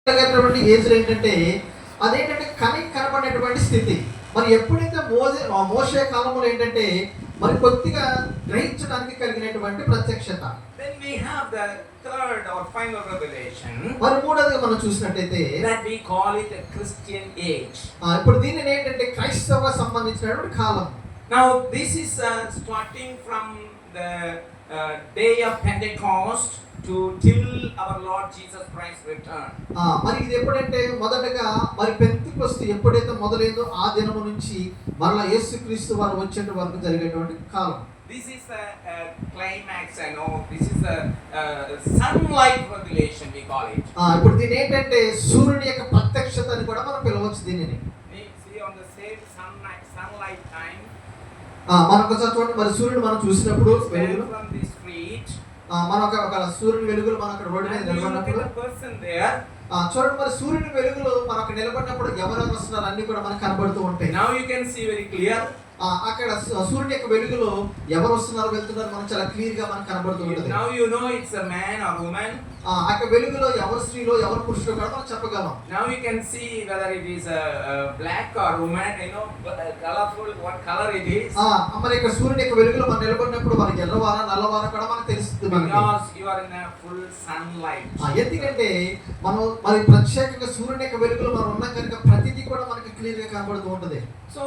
Age ఏంటంటే అదేంటంటే కనబడినటువంటి స్థితి. మరి ఎప్పుడైతే మోషే కాలంలో ఏంటంటే మరి కొద్దిగా గ్రహించడానికి కలిగినటువంటి ప్రత్యక్షత. Then we have the third or final revelation. మరి మూడోది మనం చూసినట్టయితే that we call it a Christian age. ఇప్పుడు దీనిని ఏంటంటే క్రైస్తవ సంబంధించినటువంటి కాలం. Now this is starting from the day of Pentecost to till our Lord Jesus Christ return. మరి ఇది ఎప్పుడంటే మొదటగా మరి పెంతెకొస్తు ఎప్పుడైతే మొదలైందో ఆ దినము నుంచి మరలా యేసుక్రీస్తు వారు వచ్చేట వరకు జరిగేటువంటి కాలం. This is a climax, I know. This is a sunlight revelation we call it. ఇప్పుడు దీని ఏంటంటే సూర్యుని యొక్క ప్రత్యక్షత అని కూడా మనం పిలవచ్చు దీనిని. We see on the same sunlight time. మనకు చూడండి మరి సూర్యుడు మనం చూసినప్పుడు వెలుగులు from the street. మన ఒక సూర్యుని వెలుగులు మన అక్కడ రోడ్డు మీద నిలబడినప్పుడు చూడండి మరి సూర్యుని వెలుగులు మన అక్కడ నిలబడినప్పుడు ఎవరెవరు వస్తున్నారు అన్ని కూడా మనకు కనబడుతూ ఉంటాయి. Now you can see very clear. అక్కడ సూర్యుని యొక్క వెలుగులో ఎవరు వస్తున్నారు వెళ్తున్నారు మనకు చాలా క్లియర్ గా మనకు కనబడుతూ ఉంటుంది. Now you know it's a man or woman. అక్కడ వెలుగులో ఎవరు స్త్రీలో ఎవరు పురుషులో కూడా మనం చెప్పగలం. Now you can see whether it is a black or woman, you know, colorful, what color it is. మరి ఇక్కడ సూర్యుని యొక్క వెలుగులో మనం నిలబడినప్పుడు మనకి ఎల్లవారా నల్లవారా కూడా మనకు తెలుస్తుంది. Because you are in a full sunlight. ఎందుకంటే మనం మరి ప్రత్యేకంగా సూర్యుని యొక్క వెలుగులో మనం ఉన్నాం కనుక ప్రతిదీ కూడా మనకి క్లియర్ గా కనబడుతూ ఉంటుంది. So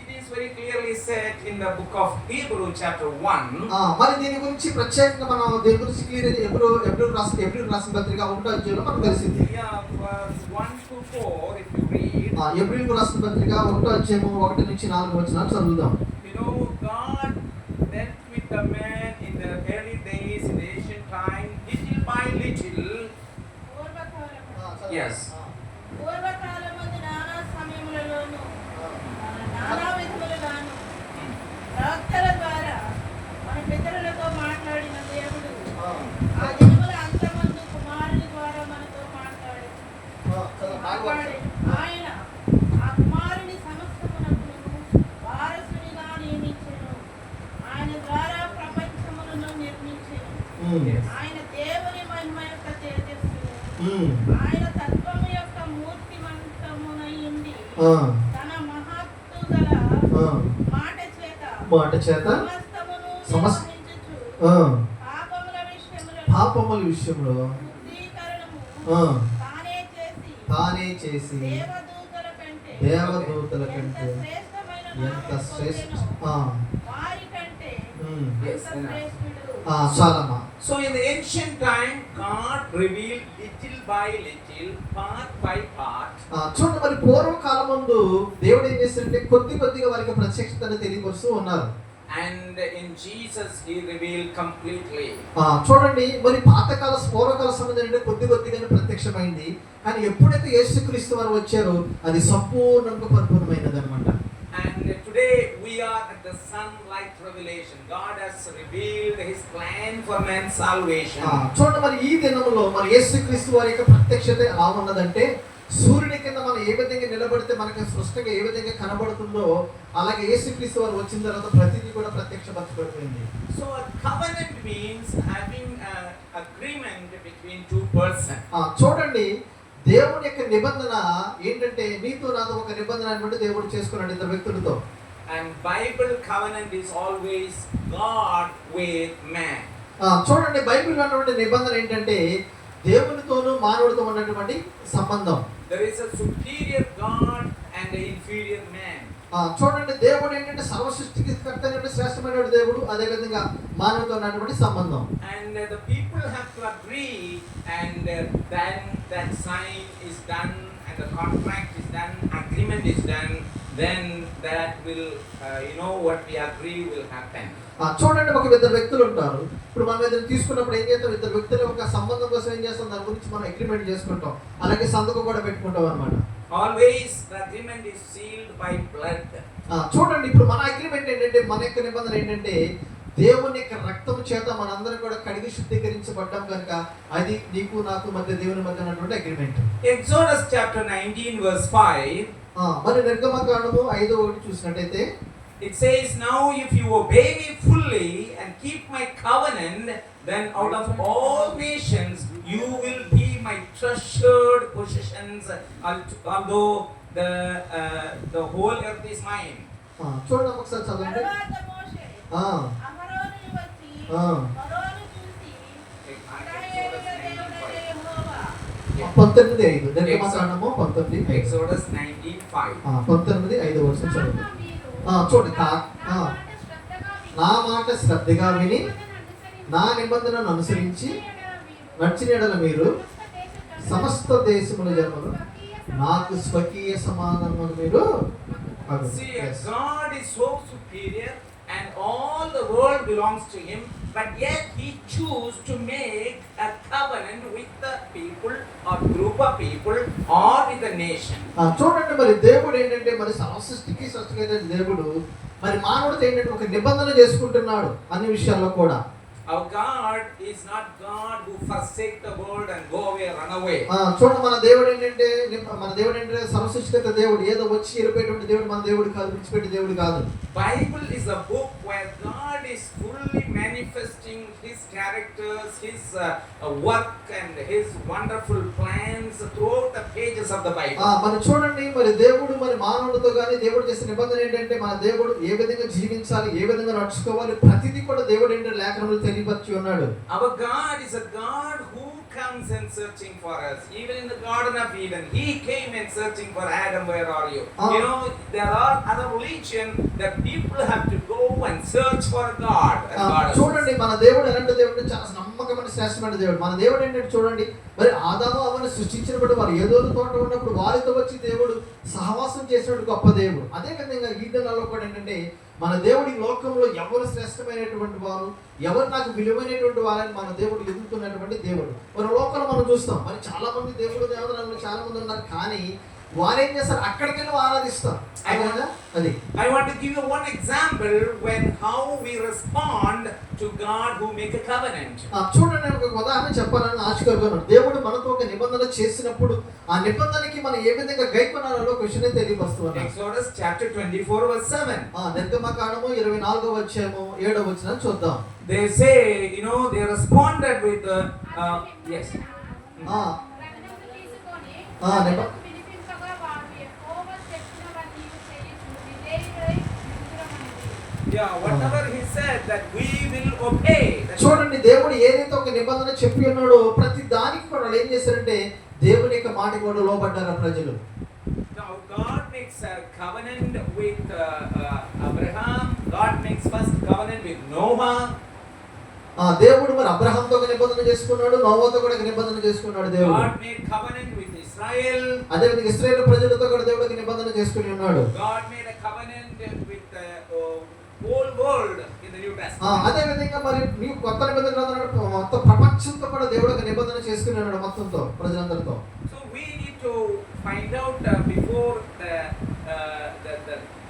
it is very clearly said in the book of Hebrew chapter 1. మరి దీని గురించి ప్రత్యేకంగా మనం దీని గురించి క్లియర్ ఎబ్రూ రాసిన పత్రిక 1వ అధ్యాయంలో మనకు తెలిసింది. Yeah, verse 1 to 4 if you read. ఎబ్రీయులకు రాసిన పత్రిక 1వ అధ్యాయం 1 నుంచి 4 వచనాలు చదువుదాం. You know, God dealt with the man in the early days in the ancient time, little by little. Yes. పూర్వకాలమందు నానా సమయములలోను నానా విధములుగాను ప్రవక్తల ద్వారా మన పితరులతో మాట్లాడిన దేవుడు ఆ దినముల అంతమందు కుమారుని ద్వారా మనతో మాట్లాడి ఆయన ఆ కుమారుని సమస్తమునకును వారసునిగా నియమించెను. ఆయన ద్వారా ప్రపంచములను నిర్మించెను. ఆయన దేవుని మహిమ యొక్క తేజస్సు, ఆయన తత్వము యొక్క మూర్తిమంతమునై ఉండి తన మహత్తు గల మాట చేత సమస్తమును పాపముల విషయంలో తానే చేసి దేవదూతల కంటే ఎంత శ్రేష్ఠ వారి కంటే చాలమ్మా. So in the ancient time, God revealed little by little, part by part. చూడండి మరి పూర్వకాలమందు దేవుడు ఏం చేస్తాడంటే కొద్దిగా వారికి ప్రత్యక్షతను తెలియపరుస్తూ ఉన్నారు. And in Jesus he revealed completely. చూడండి మరి పూర్వకాల సంబంధం కొద్దిగానే ప్రత్యక్షమైంది. కానీ ఎప్పుడైతే యేసుక్రీస్తు వారు వచ్చారో అది సంపూర్ణంగా పరిపూర్ణమైనది అన్నమాట. And today we are at the sunlight revelation. God has revealed his plan for man's salvation. చూడండి మరి ఈ దినములో మరి యేసుక్రీస్తు వారి యొక్క ప్రత్యక్షత ఎలా ఉన్నదంటే సూర్యుని కింద మనం ఏ విధంగా నిలబడితే మనకి స్పష్టంగా ఏ విధంగా కనబడుతుందో అలాగే యేసుక్రీస్తు వారు వచ్చిన తర్వాత ప్రతిదీ కూడా ప్రత్యక్షపరచబడిపోయింది. So a covenant means having an agreement between two persons. చూడండి దేవుని యొక్క నిబంధన ఏంటంటే నీతో నాతో ఒక నిబంధన అన్నట్టు దేవుడు చేసుకున్నాడు ఇద్దరు వ్యక్తులతో. And Bible covenant is always God with man. చూడండి బైబిల్ అన్నటువంటి నిబంధన ఏంటంటే దేవునితోనూ మానవుడితో ఉన్నటువంటి సంబంధం. There is a superior God and an inferior man. చూడండి దేవుడు ఏంటంటే సర్వ సృష్టికి కర్త అయినటువంటి శ్రేష్టమైన దేవుడు, అదే విధంగా మానవుడితో ఉన్నటువంటి సంబంధం. And the people have to agree, and then that sign is done and the contract is done, agreement is done, then that will what we agree will happen. చూడండి ఒక ఇద్దరు వ్యక్తులు ఉంటారు. ఇప్పుడు మనం ఏదైనా తీసుకున్నప్పుడు ఏం చేస్తాం, ఇద్దరు వ్యక్తుల ఒక సంబంధం కోసం ఏం చేస్తాం, దాని గురించి మనం అగ్రిమెంట్ చేసుకుంటాం, అలాగే సంతకం కూడా పెట్టుకుంటాం అన్నమాట. Always the agreement is sealed by blood. చూడండి ఇప్పుడు మన అగ్రిమెంట్ ఏంటంటే మన యొక్క నిబంధన ఏంటంటే దేవుని యొక్క రక్తం చేత మనందరం కూడా కడిగి శుద్ధీకరించబడ్డాం కనుక అది నీకు నాకు మధ్య దేవుని మధ్య ఉన్నటువంటి అగ్రిమెంట్. Exodus chapter 19 verse 5. మరి నిర్గమకాండము 5:1 చూసినట్టయితే it says, now if you obey me fully and keep my covenant, then out of all nations you will be my treasured possessions, although the whole earth is mine. చూడండి ఒకసారి చదవండి. తరువాత మోషే ఆ, అహరోనును వచ్చి ఆ. ఫరోను చూసి ఇశ్రాయేలుల దేవుడైన యెహోవా 19:5 నిర్గమకాండము 19:5. Exodus 19:5. 19:5 వచనం చదవండి. కాగా మీరు చూడండి నా ఆ, మాట శ్రద్ధగా విని నా మాట శ్రద్ధగా విని నిబంధనను నా నిబంధనను అనుసరించి అనుసరించి నడిచిన యెడల మీరు సమస్త దేశముల జన్మలు నాకు స్వకీయ సమానమును మీరు అగును. See, Yes. God is so superior and all the world belongs to Him, but yet He chose to make a covenant with the people or group of people or with the nation. చూడండి మరి దేవుడు ఏంటంటే మరి సృష్టికి సృష్టికైన దేవుడు మరి మానవుడితో ఏంటంటే ఒక నిబంధన చేసుకుంటున్నాడు అన్ని విషయాల్లో కూడా. Our God is not God who forsake the world and go away, run away. చూడండి మన దేవుడు ఏంటంటే సర్వసృష్టికర్త దేవుడు, ఏదో వచ్చి వెళ్ళిపోయేటువంటి దేవుడు మన దేవుడు కాదు, విడిచిపెట్టే దేవుడు కాదు. Bible is a book where God is fully manifesting His characters, His work and His wonderful plans throughout the pages of the Bible. మరి చూడండి మరి దేవుడు మరి మానవుడితో కానీ దేవుడు చేసిన నిబంధన ఏంటంటే మన దేవుడు ఏ విధంగా జీవించాలి, ఏ విధంగా నడుచుకోవాలి, ప్రతిదీ కూడా దేవుడు ఏంటంటే లేఖనంలో తెలియపరిచి ఉన్నాడు. Our God is a God who comes and searching for us. Even in the Garden of Eden, He came and searching for Adam, where are you? You know, there are other religion that people have to go and search for God. And God is- చూడండి మన దేవుడు ఎలాంటి దేవుడు, చాలా నమ్మకమైన శ్రేష్టమైన దేవుడు. మన దేవుడు ఏంటంటే చూడండి మరి ఆదాము అవ్వను సృష్టించినప్పుడు వారు ఏదో తోట ఉన్నప్పుడు వారితో వచ్చి దేవుడు సహవాసం చేసినటువంటి గొప్ప దేవుడు. అదే విధంగా ఈ దినాల్లో కూడా ఏంటంటే మన దేవుడి లోకంలో ఎవరు శ్రేష్టమైనటువంటి వారు, ఎవరు నాకు విలువైనటువంటి వారని మన దేవుడు ఎదుగుతున్నటువంటి దేవుడు. మన లోకంలో మనం చూస్తాం మరి చాలా మంది దేవుడు దేవతలు చాలా మంది ఉన్నారు, కానీ వారేం చేస్తారు, అక్కడికెళ్ళి ఆరాధిస్తాం. అది I want to give you one example when how we respond to God who make a covenant. చూడండి నేను ఒక ఉదాహరణ చెప్పాలని ఆశకరున్నాను. దేవుడు మనతో ఒక నిబంధన చేసినప్పుడు ఆ నిబంధనకి మనం ఏ విధంగా గైకొనాలో ఒక విషయం తెలియపరుస్తున్నాను. Exodus chapter 24 verse 7. నిర్గమకాండము 24వ అధ్యాయము 7వ వచనం చూద్దాం. They say, you know, they responded with yes. రత్నములు తీసుకొని నిబ- పిలిపింపగా వారు యెహోవా చెప్పినవన్నీ చేయుచు విధేయులై ఉండురమనిరి. Yeah, whatever he said that we will obey. చూడండి దేవుడు ఏదైతే ఒక నిబంధన చెప్పి ఉన్నాడో ప్రతి దానికి కూడా వాళ్ళు ఏం చేశారంటే దేవుని యొక్క మాట కూడా లోబడ్డారు ప్రజలు. Now God makes a covenant with Abraham. God makes first covenant with Noah. దేవుడు మరి అబ్రహాంతో ఒక నిబంధన చేసుకున్నాడు, నోవాతో కూడా ఒక నిబంధన చేసుకున్నాడు దేవుడు. God made covenant with Israel. అదే విధంగా ఇశ్రాయేలు ప్రజలతో కూడా దేవుడు ఒక నిబంధన చేసుకుని ఉన్నాడు. God made a covenant with the whole world in the New Testament. అదే విధంగా మరి నీవు కొత్త నిబంధన గ్రంథంలో మొత్తం ప్రపంచంతో కూడా దేవుడు ఒక నిబంధన చేసుకుని ఉన్నాడు మొత్తంతో ప్రజలందరితో. So we need to find out before the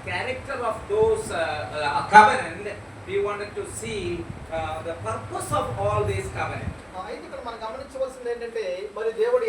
character of those covenant. We wanted to see the purpose of all these covenant. అయితే ఇక్కడ మనం గమనించవలసింది ఏంటంటే మరి దేవుడు ఏ